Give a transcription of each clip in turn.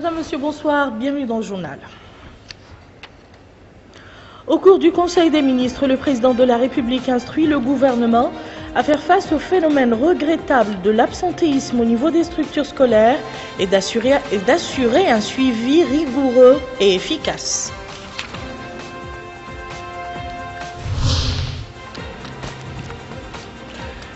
Madame, Monsieur, bonsoir, bienvenue dans le journal. Au cours du Conseil des ministres, le président de la République instruit le gouvernement à faire face au phénomène regrettable de l'absentéisme au niveau des structures scolaires et d'assurer un suivi rigoureux et efficace.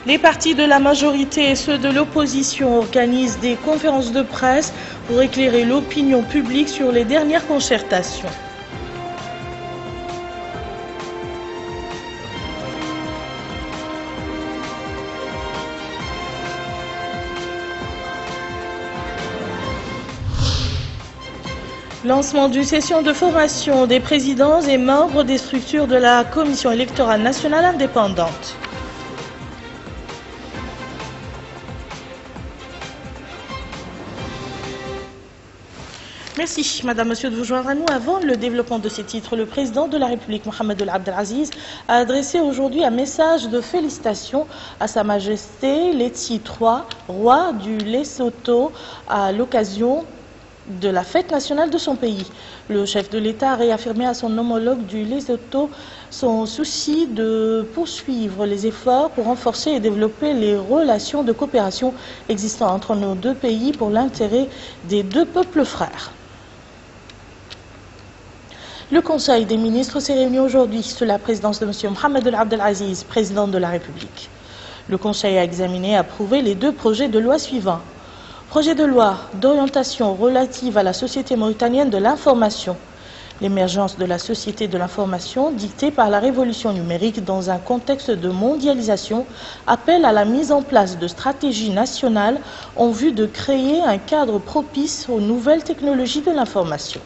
Les partis de la majorité et ceux de l'opposition organisent des conférences de presse pour éclairer l'opinion publique sur les dernières concertations. Lancement d'une session de formation des présidents et membres des structures de la Commission électorale nationale indépendante. Merci, Madame, Monsieur, de vous joindre à nous. Avant le développement de ces titres, le président de la République, Mohamed El Abdelaziz, a adressé aujourd'hui un message de félicitations à Sa Majesté Letsi III, roi du Lesotho, à l'occasion de la fête nationale de son pays. Le chef de l'État a réaffirmé à son homologue du Lesotho son souci de poursuivre les efforts pour renforcer et développer les relations de coopération existant entre nos deux pays pour l'intérêt des deux peuples frères. Le Conseil des ministres s'est réuni aujourd'hui sous la présidence de M. Mohamed El Abdelaziz, président de la République. Le Conseil a examiné et approuvé les deux projets de loi suivants. Projet de loi d'orientation relative à la société mauritanienne de l'information. L'émergence de la société de l'information dictée par la révolution numérique dans un contexte de mondialisation appelle à la mise en place de stratégies nationales en vue de créer un cadre propice aux nouvelles technologies de l'information.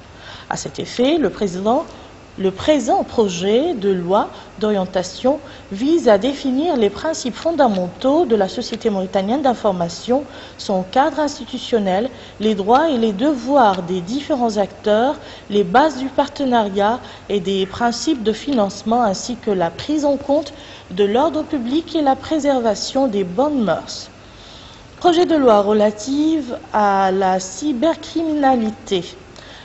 À cet effet, le présent projet de loi d'orientation vise à définir les principes fondamentaux de la société mauritanienne d'information, son cadre institutionnel, les droits et les devoirs des différents acteurs, les bases du partenariat et des principes de financement ainsi que la prise en compte de l'ordre public et la préservation des bonnes mœurs. Projet de loi relative à la cybercriminalité.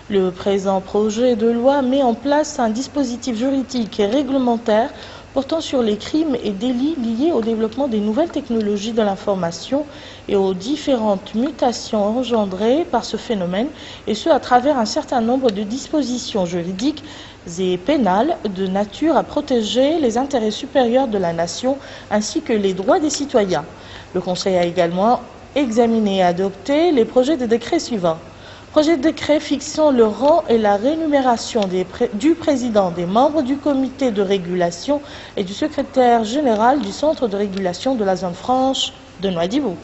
Le présent projet de loi met en place un dispositif juridique et réglementaire portant sur les crimes et délits liés au développement des nouvelles technologies de l'information et aux différentes mutations engendrées par ce phénomène, et ce à travers un certain nombre de dispositions juridiques et pénales de nature à protéger les intérêts supérieurs de la nation ainsi que les droits des citoyens. Le Conseil a également examiné et adopté les projets de décret suivants. Projet de décret fixant le rang et la rémunération du président, des membres du comité de régulation et du secrétaire général du centre de régulation de la zone franche de Nouadhibou.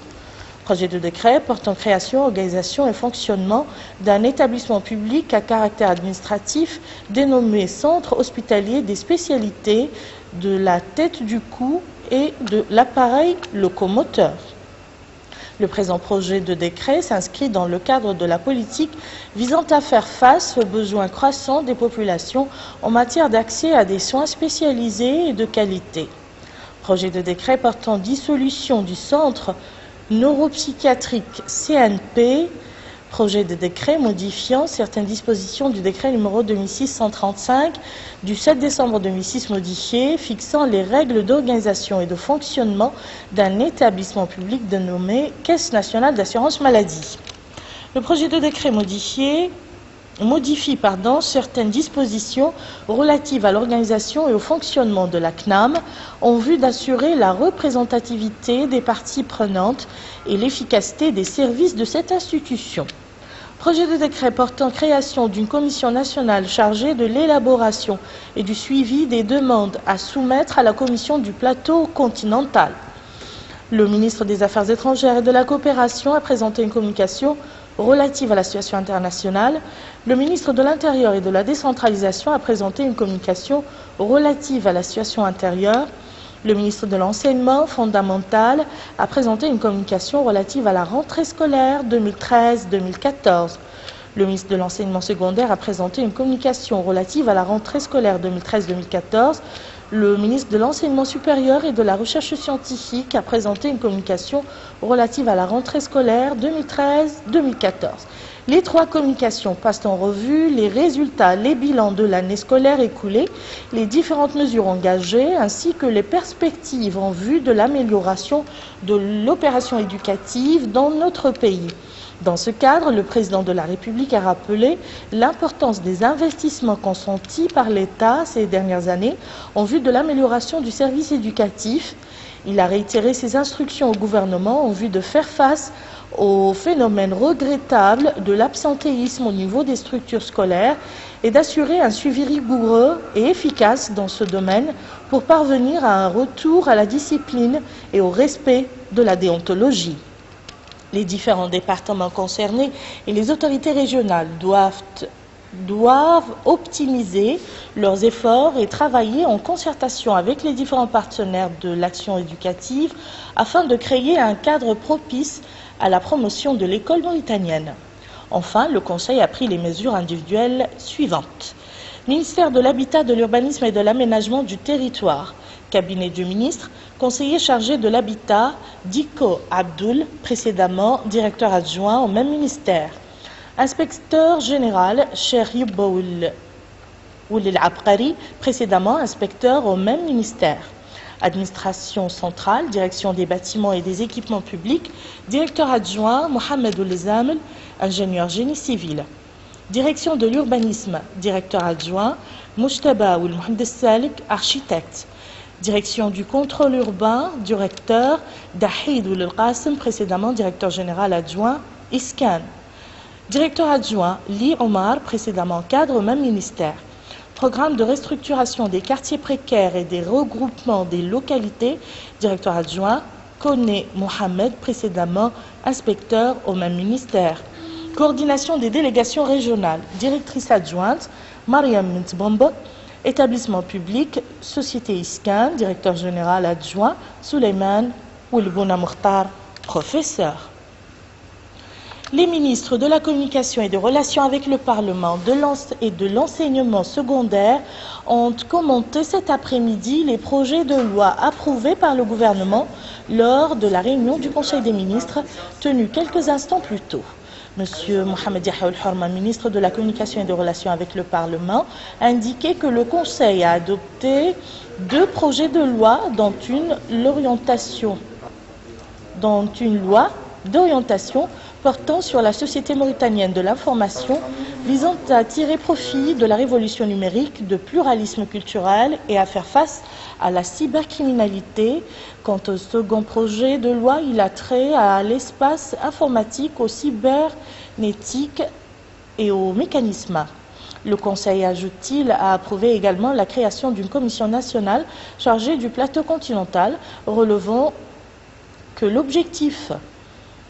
Projet de décret portant création, organisation et fonctionnement d'un établissement public à caractère administratif dénommé Centre hospitalier des spécialités de la tête du cou et de l'appareil locomoteur. Le présent projet de décret s'inscrit dans le cadre de la politique visant à faire face aux besoins croissants des populations en matière d'accès à des soins spécialisés et de qualité. Projet de décret portant dissolution du centre neuropsychiatrique CNP. Projet de décret modifiant certaines dispositions du décret numéro 2635 du 7 décembre 2006 modifié, fixant les règles d'organisation et de fonctionnement d'un établissement public dénommé Caisse nationale d'assurance maladie. Le projet de décret modifie certaines dispositions relatives à l'organisation et au fonctionnement de la CNAM en vue d'assurer la représentativité des parties prenantes et l'efficacité des services de cette institution. Projet de décret portant création d'une commission nationale chargée de l'élaboration et du suivi des demandes à soumettre à la commission du plateau continental. Le ministre des Affaires étrangères et de la coopération a présenté une communication relative à la situation internationale. Le ministre de l'Intérieur et de la décentralisation a présenté une communication relative à la situation intérieure. Le ministre de l'Enseignement fondamental a présenté une communication relative à la rentrée scolaire 2013-2014. Le ministre de l'Enseignement secondaire a présenté une communication relative à la rentrée scolaire 2013-2014. Le ministre de l'Enseignement supérieur et de la Recherche scientifique a présenté une communication relative à la rentrée scolaire 2013-2014. Les 3 communications passent en revue les résultats, les bilans de l'année scolaire écoulée, les différentes mesures engagées ainsi que les perspectives en vue de l'amélioration de l'opération éducative dans notre pays. Dans ce cadre, le président de la République a rappelé l'importance des investissements consentis par l'État ces dernières années en vue de l'amélioration du service éducatif. Il a réitéré ses instructions au gouvernement en vue de faire face au phénomène regrettable de l'absentéisme au niveau des structures scolaires et d'assurer un suivi rigoureux et efficace dans ce domaine pour parvenir à un retour à la discipline et au respect de la déontologie. Les différents départements concernés et les autorités régionales doivent optimiser leurs efforts et travailler en concertation avec les différents partenaires de l'action éducative afin de créer un cadre propice à la promotion de l'école mauritanienne. Enfin, le Conseil a pris les mesures individuelles suivantes. Ministère de l'Habitat, de l'Urbanisme et de l'Aménagement du Territoire, Cabinet du ministre, conseiller chargé de l'Habitat, Diko Abdul, précédemment directeur adjoint au même ministère. Inspecteur général, Cheikh Yubba Oulil Abqari, précédemment inspecteur au même ministère. Administration centrale, direction des bâtiments et des équipements publics, directeur adjoint, Mohamed Oulizamel, ingénieur génie civil. Direction de l'urbanisme, directeur adjoint, Mujtaba Oulmohamed Salik, architecte. Direction du contrôle urbain, directeur, Dahid Oulil Qasim, précédemment directeur général adjoint, ISCAN. Directeur adjoint, Li Omar, précédemment cadre au même ministère. Programme de restructuration des quartiers précaires et des regroupements des localités, directeur adjoint, Kone Mohamed, précédemment inspecteur au même ministère. Coordination des délégations régionales, directrice adjointe, Mariam Mintbombo. Établissement public, Société ISCAN, directeur général adjoint, Souleymane Oulbouna Mokhtar, professeur. Les ministres de la Communication et des Relations avec le Parlement et de l'enseignement secondaire ont commenté cet après-midi les projets de loi approuvés par le gouvernement lors de la réunion du Conseil des ministres tenue quelques instants plus tôt. Monsieur Mohamed Yahya Al-Horma, ministre de la Communication et des Relations avec le Parlement, a indiqué que le Conseil a adopté 2 projets de loi, dont une loi d'orientation portant sur la société mauritanienne de l'information visant à tirer profit de la révolution numérique, de pluralisme culturel et à faire face à la cybercriminalité. Quant au second projet de loi, il a trait à l'espace informatique, au cybernétique et aux mécanismes. Le Conseil, ajoute-t-il, a approuvé également la création d'une commission nationale chargée du plateau continental, relevant que l'objectif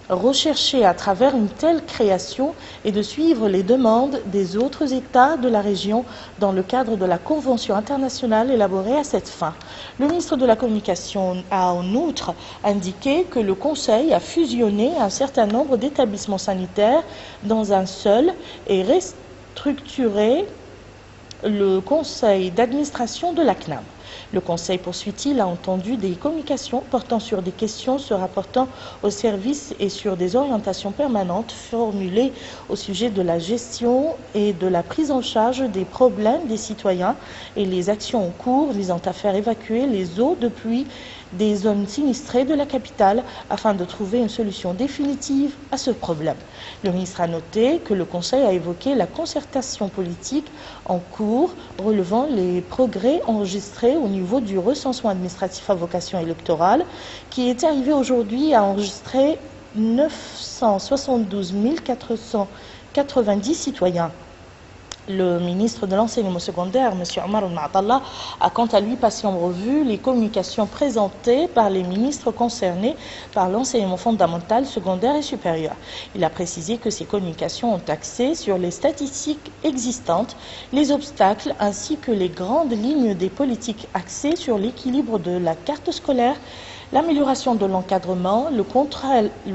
recherché à travers une telle création est de suivre les demandes des autres États de la région dans le cadre de la convention internationale élaborée à cette fin. Le ministre de la Communication a en outre indiqué que le Conseil a fusionné un certain nombre d'établissements sanitaires dans un seul et restructuré le conseil d'administration de la CNAM. Le Conseil, poursuit-il, a entendu des communications portant sur des questions se rapportant au service et sur des orientations permanentes formulées au sujet de la gestion et de la prise en charge des problèmes des citoyens et les actions en cours visant à faire évacuer les eaux de pluie des zones sinistrées de la capitale afin de trouver une solution définitive à ce problème. Le ministre a noté que le Conseil a évoqué la concertation politique en cours relevant les progrès enregistrés au niveau du recensement administratif à vocation électorale qui est arrivé aujourd'hui à enregistrer 972 490 citoyens. Le ministre de l'Enseignement secondaire, M. Omar Al-Ma'tallah, a quant à lui passé en revue les communications présentées par les ministres concernés par l'enseignement fondamental, secondaire et supérieur. Il a précisé que ces communications ont axé sur les statistiques existantes, les obstacles ainsi que les grandes lignes des politiques axées sur l'équilibre de la carte scolaire, l'amélioration de l'encadrement, le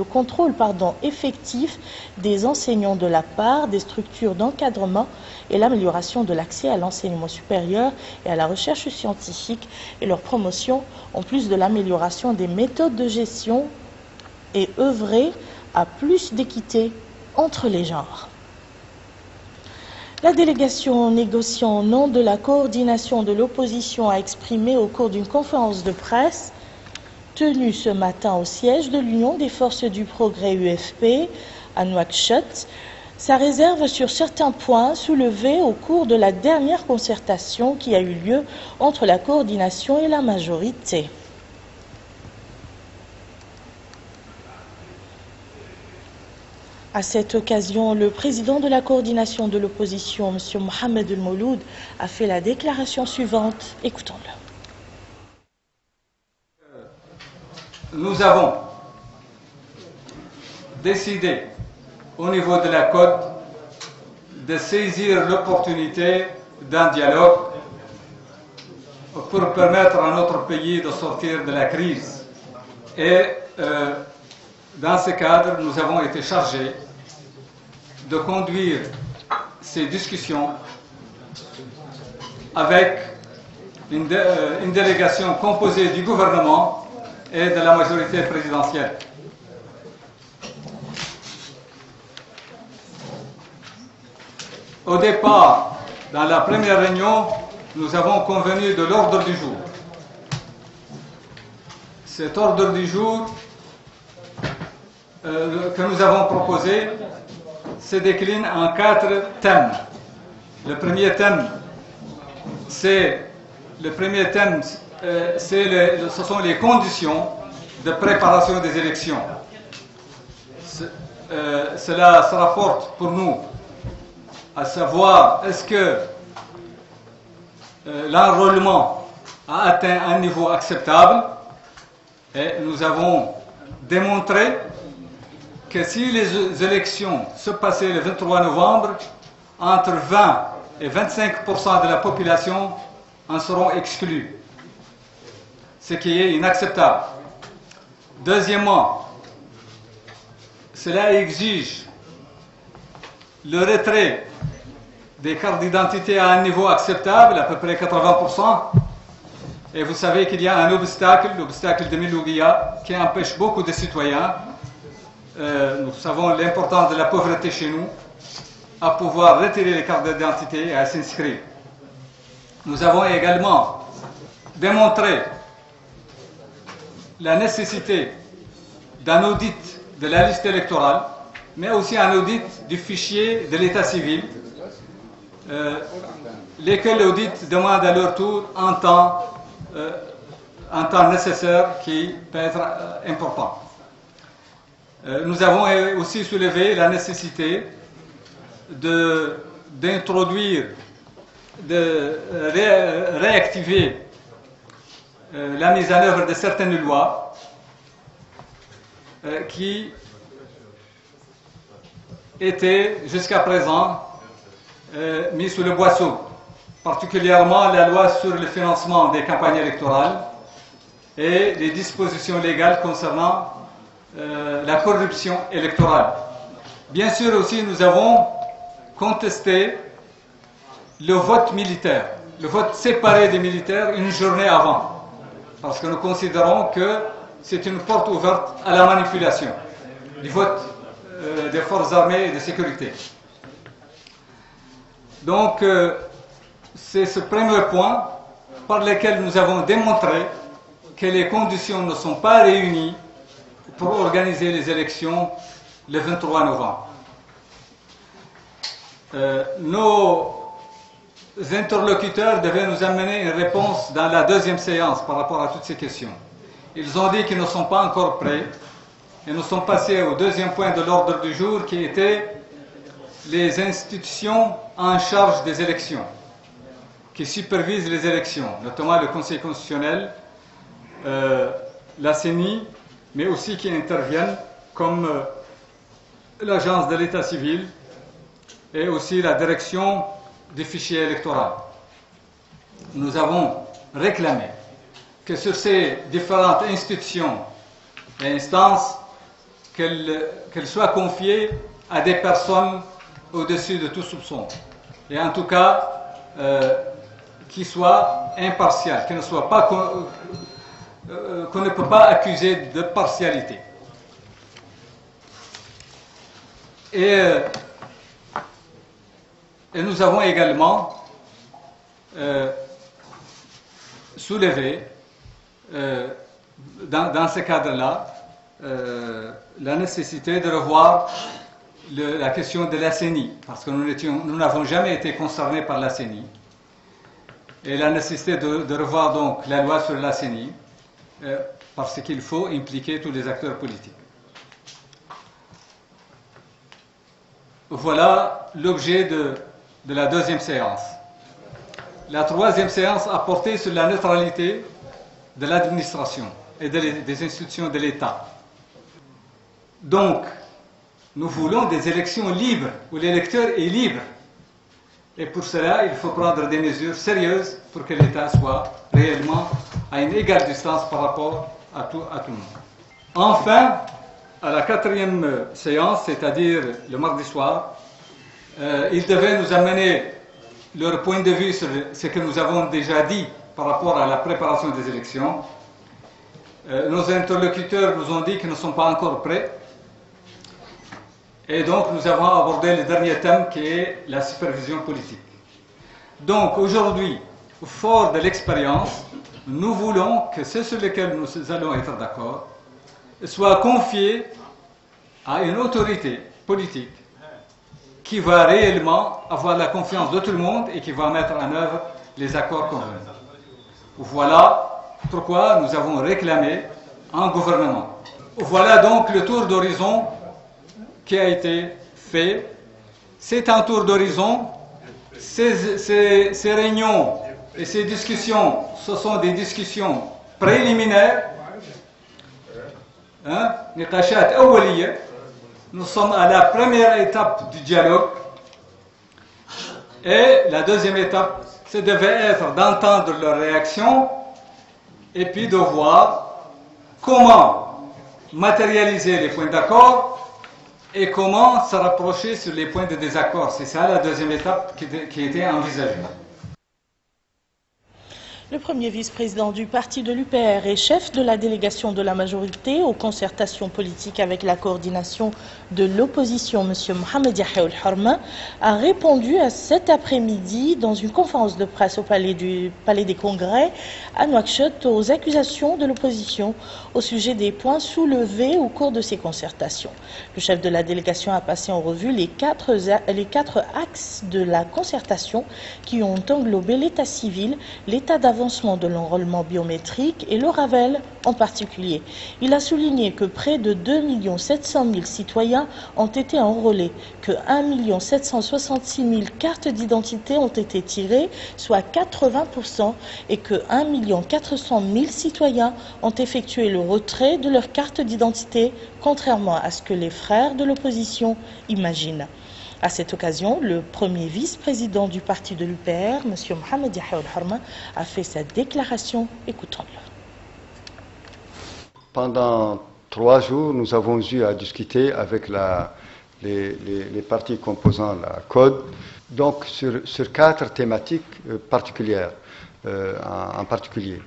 contrôle effectif des enseignants de la part des structures d'encadrement et l'amélioration de l'accès à l'enseignement supérieur et à la recherche scientifique et leur promotion, en plus de l'amélioration des méthodes de gestion et œuvrer à plus d'équité entre les genres. La délégation négociant au nom de la coordination de l'opposition a exprimé au cours d'une conférence de presse tenue ce matin au siège de l'Union des forces du progrès UFP à Nouakchott sa réserve sur certains points soulevés au cours de la dernière concertation qui a eu lieu entre la coordination et la majorité. À cette occasion, le président de la coordination de l'opposition, M. Mohamed El Mouloud, a fait la déclaration suivante. Écoutons-le. Nous avons décidé au niveau de la côte de saisir l'opportunité d'un dialogue pour permettre à notre pays de sortir de la crise. Et dans ce cadre, nous avons été chargés de conduire ces discussions avec une délégation composée du gouvernement et de la majorité présidentielle. Au départ, dans la première réunion, nous avons convenu de l'ordre du jour. Cet ordre du jour que nous avons proposé se décline en 4 thèmes. Le premier thème, ce sont les conditions de préparation des élections. Cela se rapporte pour nous à savoir est-ce que l'enrôlement a atteint un niveau acceptable, et nous avons démontré que si les élections se passaient le 23 novembre, entre 20 et 25% de la population en seront exclus, ce qui est inacceptable. Deuxièmement, cela exige le retrait des cartes d'identité à un niveau acceptable, à peu près 80%. Et vous savez qu'il y a un obstacle, l'obstacle de Milouguia, qui empêche beaucoup de citoyens, nous savons l'importance de la pauvreté chez nous, à pouvoir retirer les cartes d'identité et à s'inscrire. Nous avons également démontré la nécessité d'un audit de la liste électorale, mais aussi un audit du fichier de l'état civil, lesquels audits demandent à leur tour un temps nécessaire qui peut être important. Nous avons aussi soulevé la nécessité d'introduire, de réactiver la mise en œuvre de certaines lois qui étaient jusqu'à présent mises sous le boisseau, particulièrement la loi sur le financement des campagnes électorales et les dispositions légales concernant la corruption électorale. Bien sûr aussi, nous avons contesté le vote militaire, le vote séparé des militaires une journée avant, parce que nous considérons que c'est une porte ouverte à la manipulation du vote des forces armées et de sécurité. Donc, c'est ce premier point par lequel nous avons démontré que les conditions ne sont pas réunies pour organiser les élections le 23 novembre. Nos interlocuteurs devaient nous amener une réponse dans la deuxième séance par rapport à toutes ces questions. Ils ont dit qu'ils ne sont pas encore prêts et nous sommes passés au deuxième point de l'ordre du jour qui était les institutions en charge des élections, qui supervisent les élections, notamment le Conseil constitutionnel, la CENI, mais aussi qui interviennent comme l'Agence de l'État civil et aussi la direction des fichiers électoraux. Nous avons réclamé que sur ces différentes institutions et instances, qu'elles soient confiées à des personnes au-dessus de tout soupçon, et en tout cas qui soient impartiales, qu'on ne peut pas accuser de partialité. Et nous avons également soulevé, dans ce cadre-là, la nécessité de revoir la question de la CENI, parce que nous n'avons jamais été concernés par la CENI, et la nécessité de revoir donc la loi sur la CENI, parce qu'il faut impliquer tous les acteurs politiques. Voilà l'objet de la deuxième séance. La troisième séance a porté sur la neutralité de l'administration et des institutions de l'État. Donc, nous voulons des élections libres, où l'électeur est libre. Et pour cela, il faut prendre des mesures sérieuses pour que l'État soit réellement à une égale distance par rapport à tout le monde. Enfin, à la quatrième séance, c'est-à-dire le mardi soir, ils devaient nous amener leur point de vue sur ce que nous avons déjà dit par rapport à la préparation des élections. Nos interlocuteurs nous ont dit qu'ils ne sont pas encore prêts. Et donc, nous avons abordé le dernier thème qui est la supervision politique. Donc, aujourd'hui, fort de l'expérience, nous voulons que ce sur lequel nous allons être d'accord soit confié à une autorité politique qui va réellement avoir la confiance de tout le monde et qui va mettre en œuvre les accords convenus. Voilà pourquoi nous avons réclamé un gouvernement. Voilà donc le tour d'horizon qui a été fait. C'est un tour d'horizon. Ces réunions et ces discussions, ce sont des discussions préliminaires. Nous sommes à la première étape du dialogue. Et la deuxième étape, ce devait être d'entendre leurs réactions et puis de voir comment matérialiser les points d'accord et comment se rapprocher sur les points de désaccord. C'est ça la deuxième étape qui était envisagée. Le premier vice-président du parti de l'UPR et chef de la délégation de la majorité aux concertations politiques avec la coordination de l'opposition, M. Mohamed Yahya Al-Horma, a répondu à cet après-midi dans une conférence de presse au Palais des Congrès à Nouakchott aux accusations de l'opposition au sujet des points soulevés au cours de ces concertations. Le chef de la délégation a passé en revue les quatre axes de la concertation qui ont englobé l'état civil, l'état d'avancement de l'enrôlement biométrique et le Ravel en particulier. Il a souligné que près de 2 700 000 citoyens ont été enrôlés, que 1 766 000 cartes d'identité ont été tirées, soit 80%, et que 1 400 000 citoyens ont effectué le retrait de leur carte d'identité, contrairement à ce que les frères de l'opposition imaginent. À cette occasion, le premier vice-président du parti de l'UPR, M. Mohamed Yahya Al-Horma, a fait sa déclaration. Écoutons-le. Pendant 3 jours, nous avons eu à discuter avec les partis composant la CODE, donc sur 4 thématiques particulières, en particulier,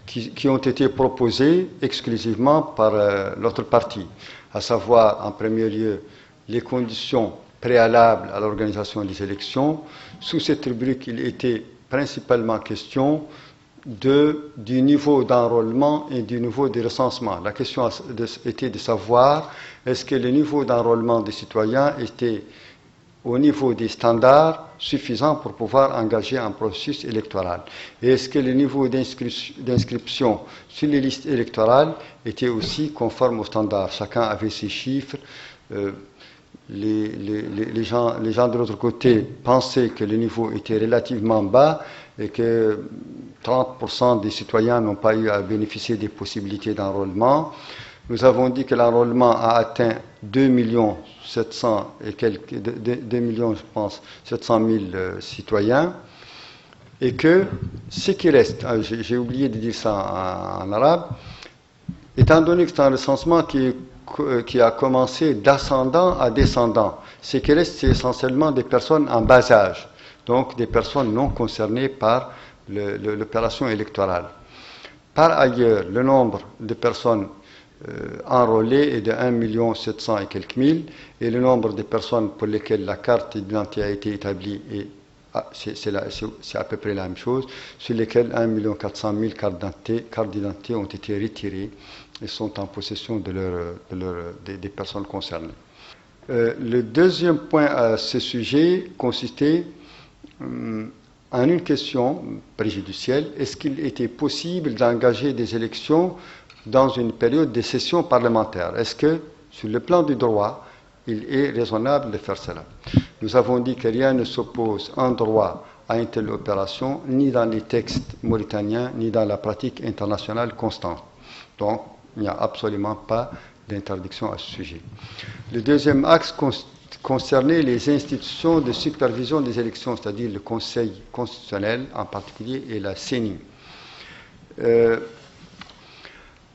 qui ont été proposées exclusivement par l'autre parti, à savoir, en premier lieu, les conditions préalables à l'organisation des élections. Sous cette rubrique, il était principalement question du niveau d'enrôlement et du niveau de recensement. La question était de savoir est-ce que le niveau d'enrôlement des citoyens était au niveau des standards suffisants pour pouvoir engager un processus électoral. Et est-ce que le niveau d'inscription sur les listes électorales était aussi conforme aux standards? Chacun avait ses chiffres. Les gens de l'autre côté pensaient que le niveau était relativement bas et que 30% des citoyens n'ont pas eu à bénéficier des possibilités d'enrôlement. Nous avons dit que l'enrôlement a atteint 2 700 000 citoyens et que ce qui reste, j'ai oublié de dire ça en arabe, étant donné que c'est un recensement qui a commencé d'ascendant à descendant. Ce qui reste, c'est essentiellement des personnes en bas âge, donc des personnes non concernées par l'opération électorale. Par ailleurs, le nombre de personnes enrôlés est de 1 700 000 et quelques mille, et le nombre de personnes pour lesquelles la carte d'identité a été établie c'est à peu près la même chose, sur lesquelles 1 400 000 cartes d'identité ont été retirées et sont en possession des personnes concernées. Le deuxième point à ce sujet consistait en une question préjudicielle. Est-ce qu'il était possible d'engager des élections dans une période de session parlementaire? Est-ce que, sur le plan du droit, il est raisonnable de faire cela? Nous avons dit que rien ne s'oppose en droit à une telle opération, ni dans les textes mauritaniens, ni dans la pratique internationale constante. Donc, il n'y a absolument pas d'interdiction à ce sujet. Le deuxième axe concernait les institutions de supervision des élections, c'est-à-dire le Conseil constitutionnel en particulier et la CENI.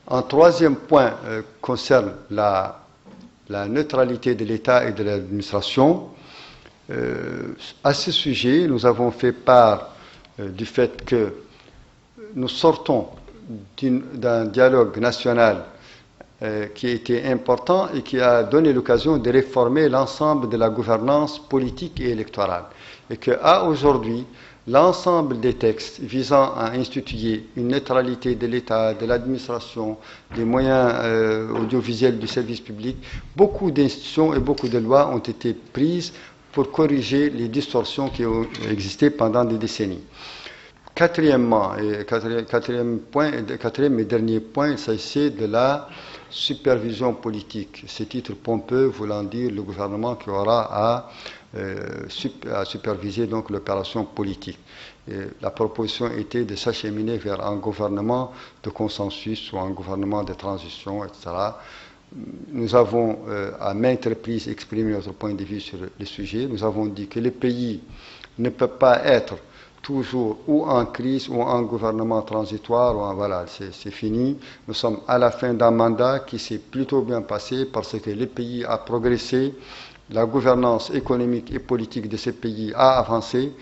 Un troisième point concerne la neutralité de l'État et de l'administration. À ce sujet, nous avons fait part du fait que nous sortons d'un dialogue national qui a été important et qui a donné l'occasion de réformer l'ensemble de la gouvernance politique et électorale. Et qu'à aujourd'hui, l'ensemble des textes visant à instituer une neutralité de l'État, de l'administration, des moyens audiovisuels du service public, beaucoup d'institutions et beaucoup de lois ont été prises pour corriger les distorsions qui ont existé pendant des décennies. Quatrièmement, quatrième et dernier point, il s'agissait de la supervision politique. Ce titre pompeux voulant dire le gouvernement qui aura à superviser donc l'opération politique. Et la proposition était de s'acheminer vers un gouvernement de consensus ou un gouvernement de transition, etc. Nous avons à maintes reprises exprimé notre point de vue sur le sujet. Nous avons dit que le pays ne peut pas être toujours ou en crise ou en gouvernement transitoire. Voilà, c'est fini. Nous sommes à la fin d'un mandat qui s'est plutôt bien passé parce que le pays a progressé, la gouvernance économique et politique de ce pays a avancé,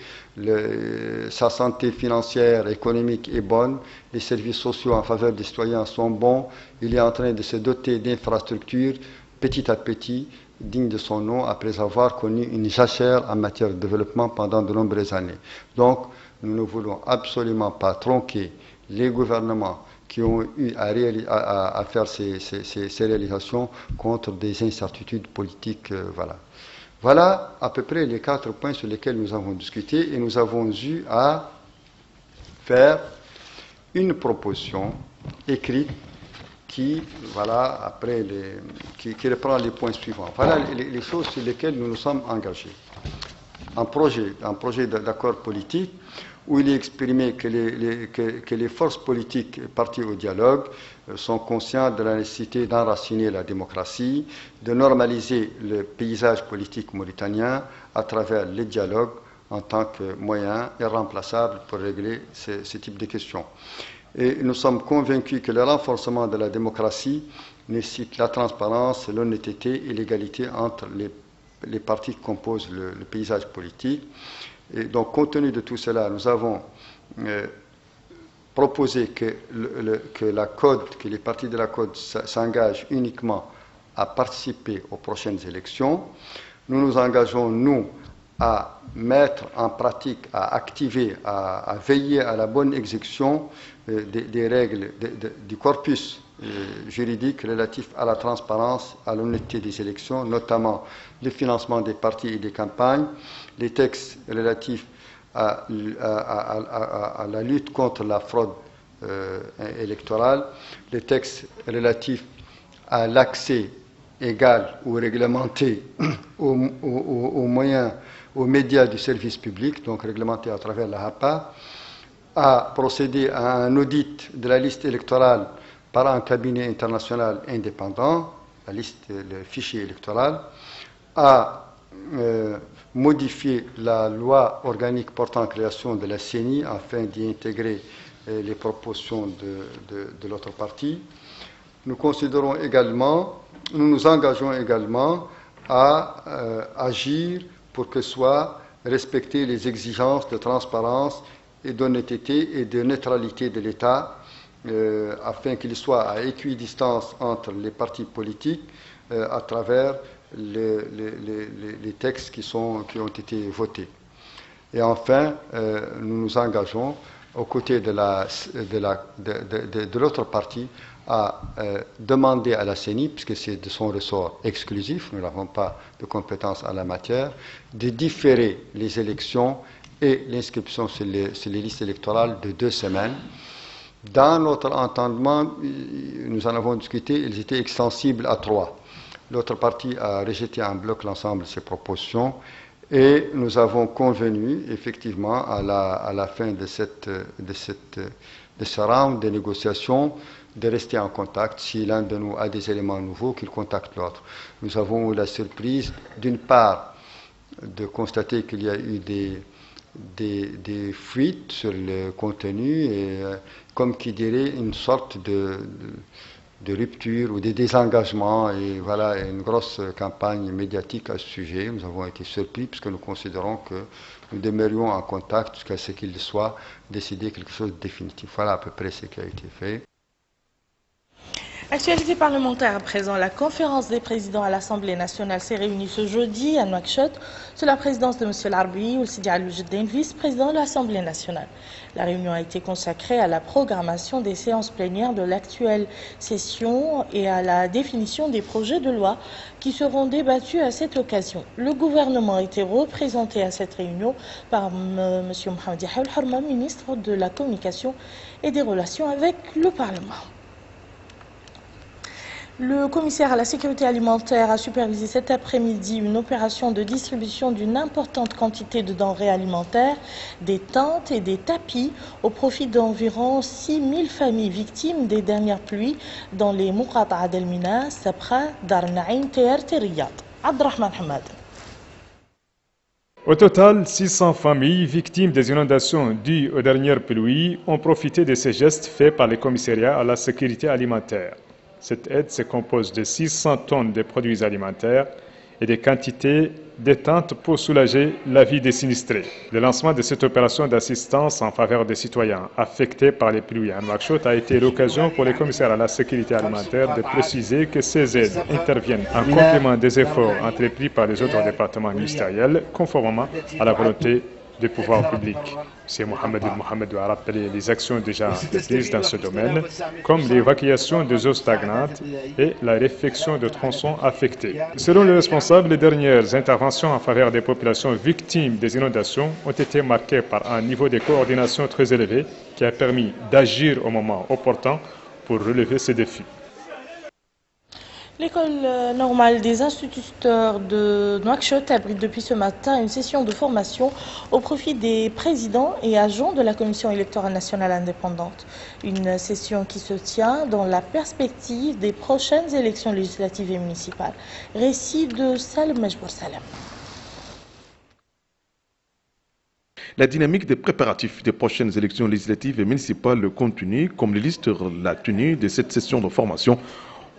sa santé financière, économique est bonne, les services sociaux en faveur des citoyens sont bons, il est en train de se doter d'infrastructures petit à petit, digne de son nom, après avoir connu une jachère en matière de développement pendant de nombreuses années. Donc, nous ne voulons absolument pas tronquer les gouvernements qui ont eu à faire ces réalisations contre des incertitudes politiques. Voilà à peu près les 4 points sur lesquels nous avons discuté et nous avons eu à faire une proposition écrite qui reprend les points suivants. Voilà les choses sur lesquelles nous nous sommes engagés. Un projet d'accord politique où il est exprimé que les forces politiques parties au dialogue sont conscientes de la nécessité d'enraciner la démocratie, de normaliser le paysage politique mauritanien à travers le dialogue en tant que moyen irremplaçable pour régler ce type de questions. Et nous sommes convaincus que le renforcement de la démocratie nécessite la transparence, l'honnêteté et l'égalité entre les partis qui composent le paysage politique. Et donc, compte tenu de tout cela, nous avons proposé que les partis de la CODE s'engagent uniquement à participer aux prochaines élections. Nous nous engageons, nous, à mettre en pratique, à activer, à veiller à la bonne exécution des règles du corpus juridique relatif à la transparence, à l'honnêteté des élections, notamment le financement des partis et des campagnes, les textes relatifs à la lutte contre la fraude électorale, les textes relatifs à l'accès égal ou réglementé aux moyens, aux médias du service public, donc réglementé à travers la HAPA, à procéder à un audit de la liste électorale par un cabinet international indépendant, le fichier électoral, à modifier la loi organique portant création de la CENI afin d'y intégrer les propositions de l'autre partie. Nous nous engageons également à agir pour que soient respectées les exigences de transparence et d'honnêteté et de neutralité de l'État afin qu'il soit à équidistance entre les partis politiques à travers les textes qui ont été votés. Et enfin, nous nous engageons aux côtés de l'autre partie à demander à la CENI, puisque c'est de son ressort exclusif, nous n'avons pas de compétences en la matière, de différer les élections et l'inscription sur les listes électorales de 2 semaines. Dans notre entendement, nous en avons discuté, ils étaient extensibles à 3. L'autre partie a rejeté en bloc l'ensemble de ces propositions et nous avons convenu, effectivement, à la fin de ce round de négociations, de rester en contact. Si l'un de nous a des éléments nouveaux, qu'il contacte l'autre. Nous avons eu la surprise, d'une part, de constater qu'il y a eu des fuites sur le contenu et, comme qui dirait, une sorte de rupture ou de désengagement, et voilà, une grosse campagne médiatique à ce sujet. Nous avons été surpris puisque nous considérons que nous demeurions en contact jusqu'à ce qu'il soit décidé quelque chose de définitif. Voilà à peu près ce qui a été fait. Actualité parlementaire à présent. La conférence des présidents à l'Assemblée nationale s'est réunie ce jeudi à Nouakchott sous la présidence de M. Larbi ou Sidi Al-Wujdein, vice-président de l'Assemblée nationale. La réunion a été consacrée à la programmation des séances plénières de l'actuelle session et à la définition des projets de loi qui seront débattus à cette occasion. Le gouvernement a été représenté à cette réunion par M. Mohamed Yahya Al-Harma, ministre de la Communication et des Relations avec le Parlement. Le commissaire à la sécurité alimentaire a supervisé cet après-midi une opération de distribution d'une importante quantité de denrées alimentaires, des tentes et des tapis au profit d'environ 6000 familles victimes des dernières pluies dans les Muqata'a del Mina, Sabra, Dar Naïm, Tert et Riyad. Abdrahman Hamad. Au total, 600 familles victimes des inondations dues aux dernières pluies ont profité de ces gestes faits par les commissariats à la sécurité alimentaire. Cette aide se compose de 600 tonnes de produits alimentaires et des quantités de tentes pour soulager la vie des sinistrés. Le lancement de cette opération d'assistance en faveur des citoyens affectés par les pluies à Nouakchott a été l'occasion pour les commissaires à la sécurité alimentaire de préciser que ces aides interviennent en complément des efforts entrepris par les autres départements ministériels, conformément à la volonté du pouvoir public. M. Mohamed El-Mohamed a rappelé les actions déjà prises dans ce domaine, comme l'évacuation des eaux stagnantes et la réfection de tronçons affectés. Selon le responsable, les dernières interventions en faveur des populations victimes des inondations ont été marquées par un niveau de coordination très élevé qui a permis d'agir au moment opportun pour relever ces défis. L'école normale des instituteurs de Nouakchott abrite depuis ce matin une session de formation au profit des présidents et agents de la Commission électorale nationale indépendante. Une session qui se tient dans la perspective des prochaines élections législatives et municipales. Récit de Salem Majbour Salem. La dynamique des préparatifs des prochaines élections législatives et municipales continue, comme l'illustre la tenue de cette session de formation.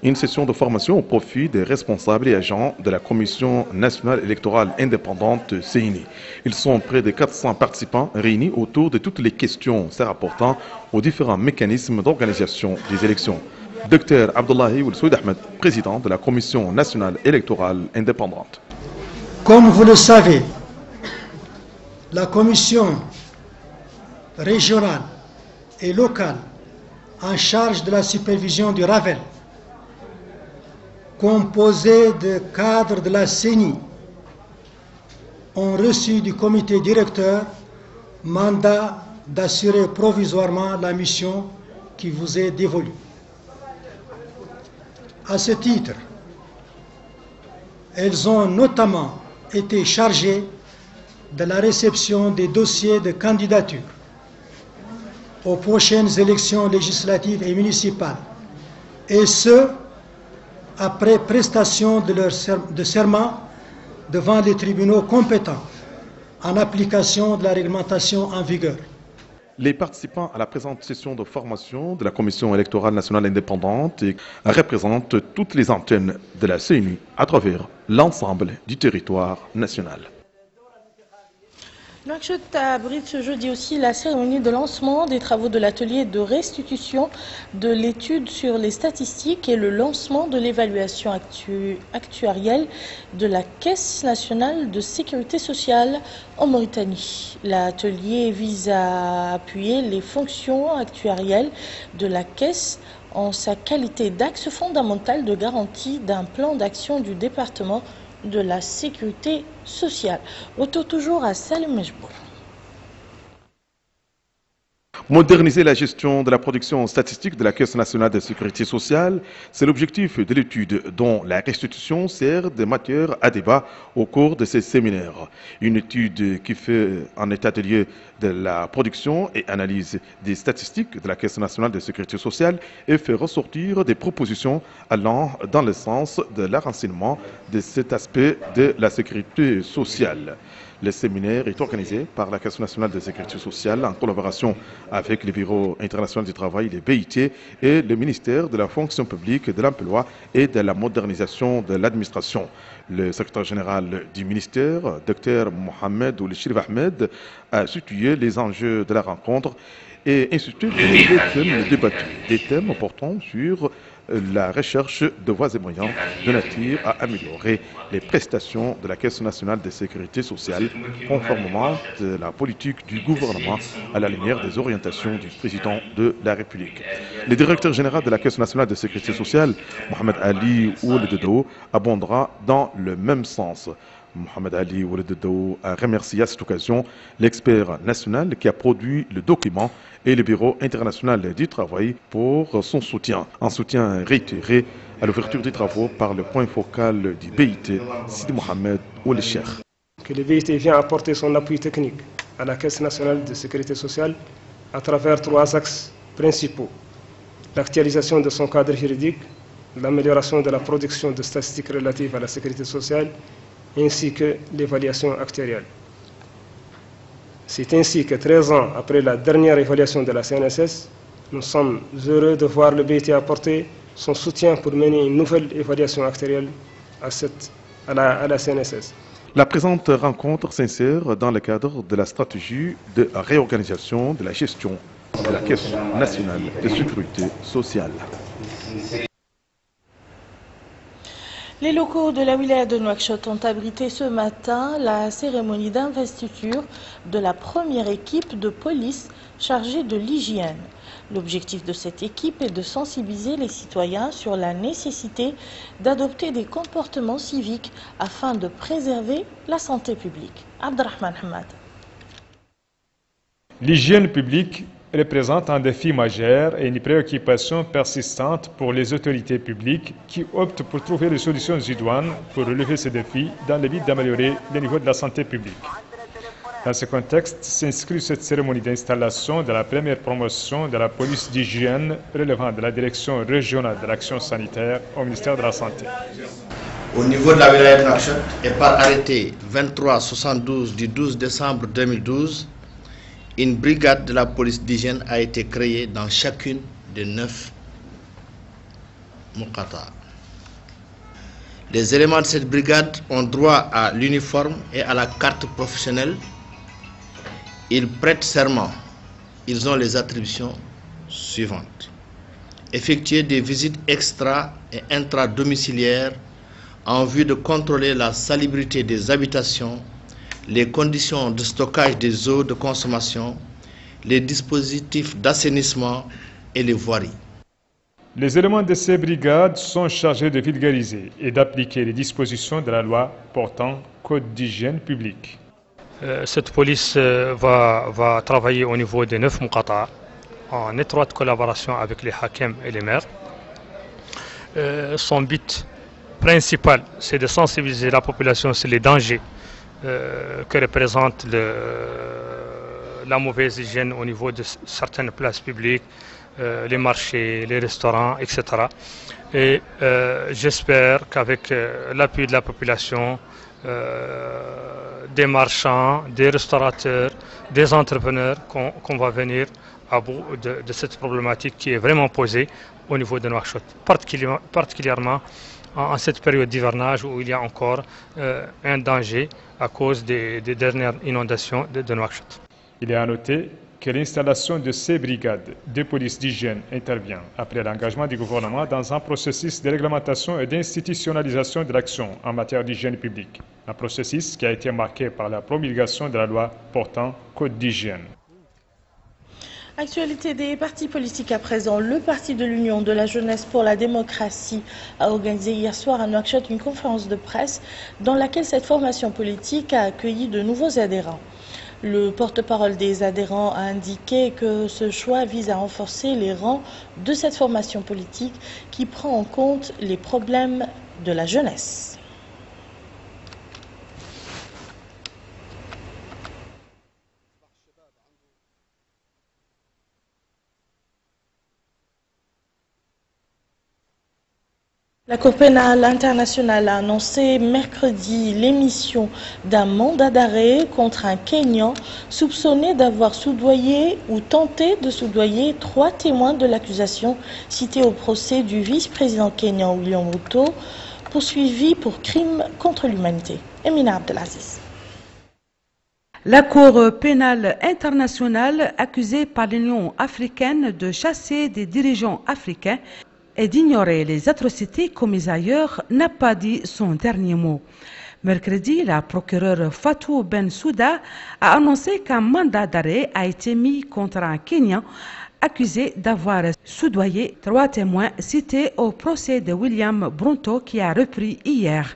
Une session de formation au profit des responsables et agents de la Commission nationale électorale indépendante CENI. Ils sont près de 400 participants réunis autour de toutes les questions se rapportant aux différents mécanismes d'organisation des élections. Dr Abdullahi Ould Ahmed, président de la Commission nationale électorale indépendante. Comme vous le savez, la Commission régionale et locale en charge de la supervision du Ravel, composés de cadres de la CENI, ont reçu du comité directeur mandat d'assurer provisoirement la mission qui vous est dévolue. À ce titre, elles ont notamment été chargées de la réception des dossiers de candidature aux prochaines élections législatives et municipales, et ce, après prestation de serment devant les tribunaux compétents en application de la réglementation en vigueur. Les participants à la présente session de formation de la Commission électorale nationale indépendante représentent toutes les antennes de la CENI à travers l'ensemble du territoire national. Nouakchott abrite ce jeudi aussi la cérémonie de lancement des travaux de l'atelier de restitution de l'étude sur les statistiques et le lancement de l'évaluation actuarielle de la Caisse nationale de sécurité sociale en Mauritanie. L'atelier vise à appuyer les fonctions actuarielles de la Caisse en sa qualité d'axe fondamental de garantie d'un plan d'action du département de la sécurité sociale. Retour toujours à Salim Mejboul. Moderniser la gestion de la production statistique de la Caisse nationale de sécurité sociale, c'est l'objectif de l'étude dont la restitution sert de matière à débat au cours de ces séminaires. Une étude qui fait un état de lieu de la production et analyse des statistiques de la Caisse nationale de sécurité sociale et fait ressortir des propositions allant dans le sens de l'enracinement de cet aspect de la sécurité sociale. Le séminaire est organisé par la Caisse nationale de sécurité sociale en collaboration avec le Bureau international du travail, le BIT, et le ministère de la fonction publique, de l'emploi et de la modernisation de l'administration. Le secrétaire général du ministère, Dr Mohamed Oulchirif Ahmed, a situé les enjeux de la rencontre et institué des thèmes débattus, des thèmes portant sur la recherche de voies et moyens de nature à améliorer les prestations de la Caisse nationale de sécurité sociale conformément de la politique du gouvernement à la lumière des orientations du président de la République. Le directeur général de la Caisse nationale de sécurité sociale, Mohamed Ali Oueldedou, abondera dans le même sens. Mohamed Ali Oueldedou a remercié à cette occasion l'expert national qui a produit le document et le Bureau international du travail pour son soutien. Un soutien réitéré à l'ouverture des travaux par le point focal du BIT, Sidi Mohamed Ouelcheikh. Que le BIT vient apporter son appui technique à la Caisse nationale de sécurité sociale à travers 3 axes principaux. L'actualisation de son cadre juridique, l'amélioration de la production de statistiques relatives à la sécurité sociale, ainsi que l'évaluation actuarielle. C'est ainsi que 13 ans après la dernière évaluation de la CNSS, nous sommes heureux de voir le BIT apporter son soutien pour mener une nouvelle évaluation actuarielle à la CNSS. La présente rencontre s'insère dans le cadre de la stratégie de réorganisation de la gestion de la Caisse nationale de sécurité sociale. Les locaux de la wilaya de Nouakchott ont abrité ce matin la cérémonie d'investiture de la première équipe de police chargée de l'hygiène. L'objectif de cette équipe est de sensibiliser les citoyens sur la nécessité d'adopter des comportements civiques afin de préserver la santé publique. Abdelrahman Hamad. L'hygiène publique représente un défi majeur et une préoccupation persistante pour les autorités publiques qui optent pour trouver des solutions idoines pour relever ces défis dans le but d'améliorer le niveau de la santé publique. Dans ce contexte s'inscrit cette cérémonie d'installation de la première promotion de la police d'hygiène relevant de la direction régionale de l'action sanitaire au ministère de la Santé. Au niveau de la wilaya de Nouakchott et par arrêté 2372 du 12 décembre 2012, une brigade de la police d'hygiène a été créée dans chacune des 9 Moukata. Les éléments de cette brigade ont droit à l'uniforme et à la carte professionnelle. Ils prêtent serment. Ils ont les attributions suivantes. Effectuer des visites extra- et intra-domiciliaires en vue de contrôler la salubrité des habitations, les conditions de stockage des eaux de consommation, les dispositifs d'assainissement et les voiries. Les éléments de ces brigades sont chargés de vulgariser et d'appliquer les dispositions de la loi portant code d'hygiène publique. Cette police va travailler au niveau des 9 Moukata en étroite collaboration avec les hakems et les maires. Son but principal, c'est de sensibiliser la population sur les dangers que représente la mauvaise hygiène au niveau de certaines places publiques, les marchés, les restaurants, etc. Et j'espère qu'avec l'appui de la population, des marchands, des restaurateurs, des entrepreneurs, qu'on va venir à bout de cette problématique qui est vraiment posée au niveau de Nouakchott, particulièrement en cette période d'hivernage où il y a encore un danger à cause des dernières inondations de Nouakchott. Il est à noter que l'installation de ces brigades de police d'hygiène intervient après l'engagement du gouvernement dans un processus de réglementation et d'institutionnalisation de l'action en matière d'hygiène publique. Un processus qui a été marqué par la promulgation de la loi portant code d'hygiène. Actualité des partis politiques à présent. Le Parti de l'Union de la Jeunesse pour la Démocratie a organisé hier soir à Nouakchott une conférence de presse dans laquelle cette formation politique a accueilli de nouveaux adhérents. Le porte-parole des adhérents a indiqué que ce choix vise à renforcer les rangs de cette formation politique qui prend en compte les problèmes de la jeunesse. La Cour pénale internationale a annoncé mercredi l'émission d'un mandat d'arrêt contre un Kényan soupçonné d'avoir soudoyé ou tenté de soudoyer 3 témoins de l'accusation cités au procès du vice-président kényan William Ruto, poursuivi pour crime contre l'humanité. Emina Abdelaziz. La Cour pénale internationale, accusée par l'Union africaine de chasser des dirigeants africains et d'ignorer les atrocités commises ailleurs, n'a pas dit son dernier mot. Mercredi, la procureure Fatou Bensouda a annoncé qu'un mandat d'arrêt a été mis contre un Kenyan accusé d'avoir soudoyé 3 témoins cités au procès de William Ruto qui a repris hier.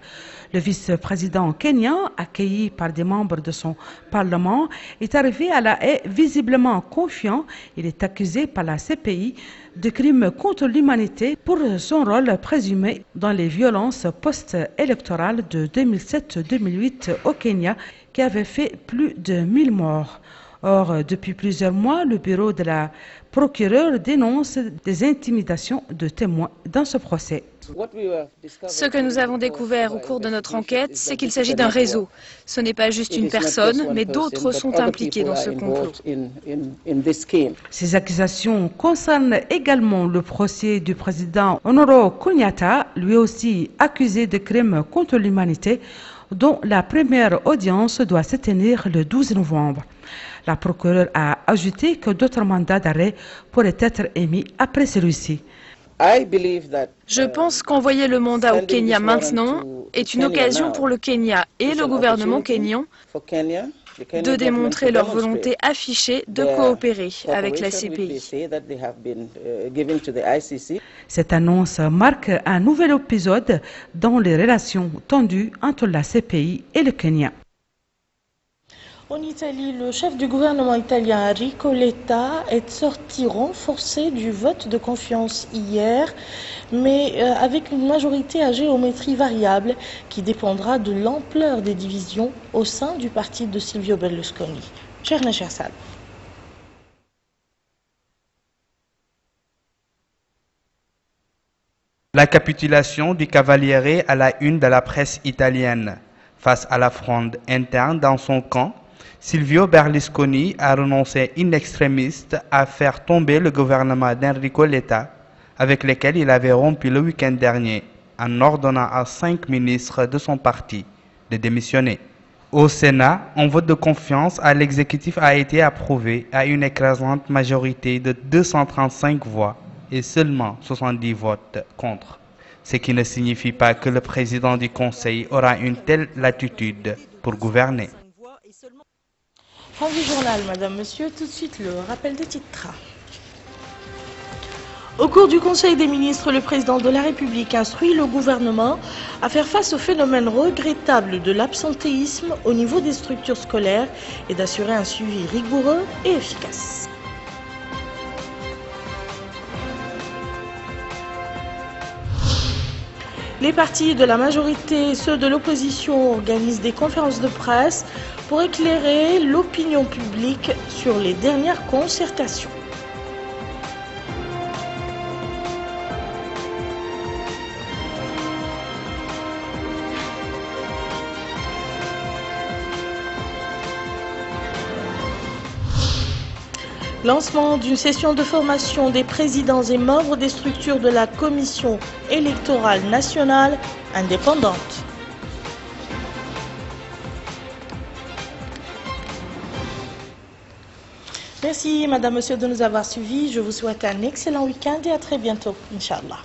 Le vice-président kenyan, accueilli par des membres de son parlement, est arrivé à La Haye visiblement confiant. Il est accusé par la CPI de crimes contre l'humanité pour son rôle présumé dans les violences post-électorales de 2007-2008 au Kenya qui avaient fait plus de 1000 morts. Or, depuis plusieurs mois, le bureau de la procureure dénonce des intimidations de témoins dans ce procès. Ce que nous avons découvert au cours de notre enquête, c'est qu'il s'agit d'un réseau. Ce n'est pas juste une personne, mais d'autres sont impliqués dans ce complot. Ces accusations concernent également le procès du président Uhuru Kenyatta, lui aussi accusé de crimes contre l'humanité, dont la première audience doit se tenir le 12 novembre. La procureure a ajouté que d'autres mandats d'arrêt pourraient être émis après celui-ci. Je pense qu'envoyer le mandat au Kenya maintenant est une occasion pour le Kenya et le gouvernement kényan de démontrer leur volonté affichée de coopérer avec la CPI. Cette annonce marque un nouvel épisode dans les relations tendues entre la CPI et le Kenya. En Italie, le chef du gouvernement italien Enrico Letta est sorti renforcé du vote de confiance hier, mais avec une majorité à géométrie variable qui dépendra de l'ampleur des divisions au sein du parti de Silvio Berlusconi. Cherna Chersal. La capitulation du Cavaliere à la une de la presse italienne. Face à la fronde interne dans son camp, Silvio Berlusconi a renoncé in extremis à faire tomber le gouvernement d'Enrico Letta, avec lequel il avait rompu le week-end dernier, en ordonnant à 5 ministres de son parti de démissionner. Au Sénat, un vote de confiance à l'exécutif a été approuvé à une écrasante majorité de 235 voix et seulement 70 votes contre, ce qui ne signifie pas que le président du Conseil aura une telle latitude pour gouverner. Fin du journal, madame, monsieur, tout de suite le rappel des titres. Au cours du Conseil des ministres, le président de la République instruit le gouvernement à faire face au phénomène regrettable de l'absentéisme au niveau des structures scolaires et d'assurer un suivi rigoureux et efficace. Les partis de la majorité et ceux de l'opposition organisent des conférences de presse pour éclairer l'opinion publique sur les dernières concertations. Lancement d'une session de formation des présidents et membres des structures de la Commission électorale nationale indépendante. Merci, Madame, Monsieur, de nous avoir suivis. Je vous souhaite un excellent week-end et à très bientôt, Inch'Allah.